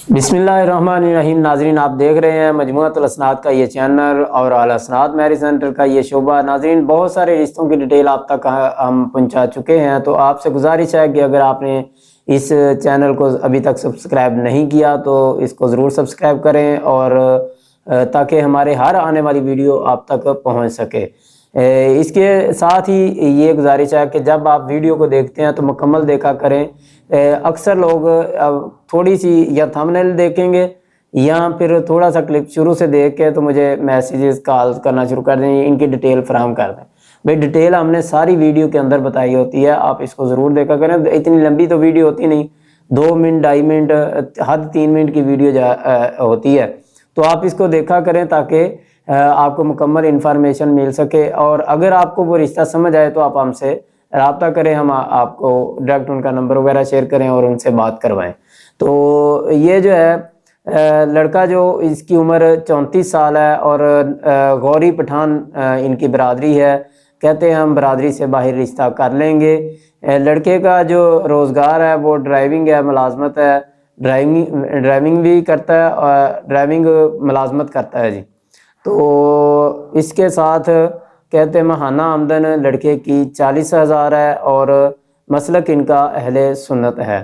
बिस्मिल्लाहिर्रहमानिर्रहीम। नाजरीन, आप देख रहे हैं मजमूअतुल असनाद का ये चैनल और अल असनाद मैरिज सेंटर का ये शोबा। नाजरीन, बहुत सारे रिश्तों की डिटेल आप तक हम पहुंचा चुके हैं, तो आपसे गुजारिश है कि अगर आपने इस चैनल को अभी तक सब्सक्राइब नहीं किया तो इसको ज़रूर सब्सक्राइब करें और ताकि हमारे हर आने वाली वीडियो आप तक पहुंच सके। इसके साथ ही ये गुजारिश है कि जब आप वीडियो को देखते हैं तो मुकम्मल देखा करें। अक्सर लोग थोड़ी सी या थंबनेल देखेंगे या फिर थोड़ा सा क्लिप शुरू से देख के तो मुझे मैसेजेस कॉल करना शुरू कर दें, इनकी डिटेल फराहम कर दें। भाई, डिटेल हमने सारी वीडियो के अंदर बताई होती है, आप इसको ज़रूर देखा करें। इतनी लंबी तो वीडियो होती नहीं, 2 मिनट 2.5 मिनट, हद 3 मिनट की वीडियो होती है, तो आप इसको देखा करें ताकि आपको मुकम्मल इन्फॉर्मेशन मिल सके। और अगर आपको वो रिश्ता समझ आए तो आप हमसे रब्ता करें, हम आपको डायरेक्ट उनका नंबर वगैरह शेयर करें और उनसे बात करवाएं। तो ये जो है लड़का, जो इसकी उम्र 34 साल है और गौरी पठान इनकी बरादरी है। कहते हैं हम बरादरी से बाहर रिश्ता कर लेंगे। लड़के का जो रोज़गार है वो ड्राइविंग है, मुलाजमत है, ड्राइविंग भी करता है और ड्राइविंग मुलाजमत करता है जी। तो इसके साथ कहते हैं माहाना आमदन लड़के की 40,000 है और मसलक इनका अहले सुन्नत है।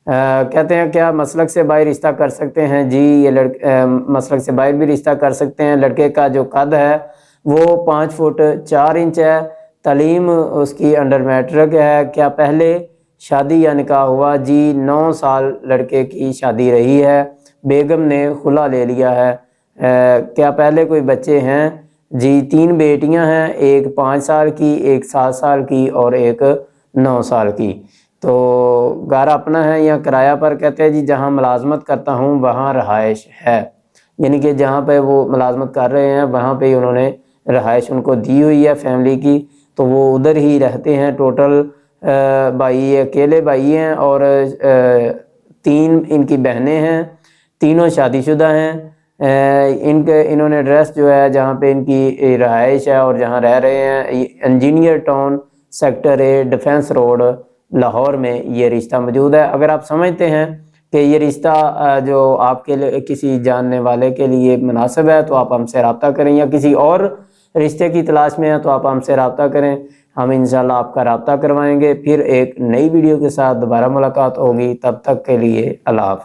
कहते हैं क्या मसलक से बाहर रिश्ता कर सकते हैं? जी, ये मसलक से बाहर भी रिश्ता कर सकते हैं। लड़के का जो कद है वो 5 फुट 4 इंच है। तालीम उसकी अंडर मैट्रिक है। क्या पहले शादी या निकाह हुआ? जी, 9 साल लड़के की शादी रही है। बेगम ने खुला ले लिया है। क्या पहले कोई बच्चे हैं? जी, 3 बेटियां हैं, एक 5 साल की, एक 7 साल की और एक 9 साल की। तो घर अपना है या किराया पर? कहते हैं जी, जहां मुलाजमत करता हूं वहां रहायश है, यानी कि जहां पे वो मुलाजमत कर रहे हैं वहां पे उन्होंने रहायश उनको दी हुई है फैमिली की, तो वो उधर ही रहते हैं। टोटल भाई अकेले भाई हैं और 3 इनकी बहनें हैं, तीनों शादीशुदा हैं। इन्होंने एड्रेस जो है जहाँ पे इनकी रहायश है और जहाँ रह रहे हैं, engineer town sector A defence road Lahore में ये रिश्ता मौजूद है। अगर आप समझते हैं कि ये रिश्ता जो आपके लिए किसी जानने वाले के लिए मुनासिब है तो आप हमसे रब्ता करें, या किसी और रिश्ते की तलाश में है तो आप हमसे रब्ता करें, हम इंशाल्लाह आपका रब्ता करवाएंगे। फिर एक नई वीडियो के साथ दोबारा मुलाकात होगी, तब तक के लिए अल्लाह हाफ़िज़।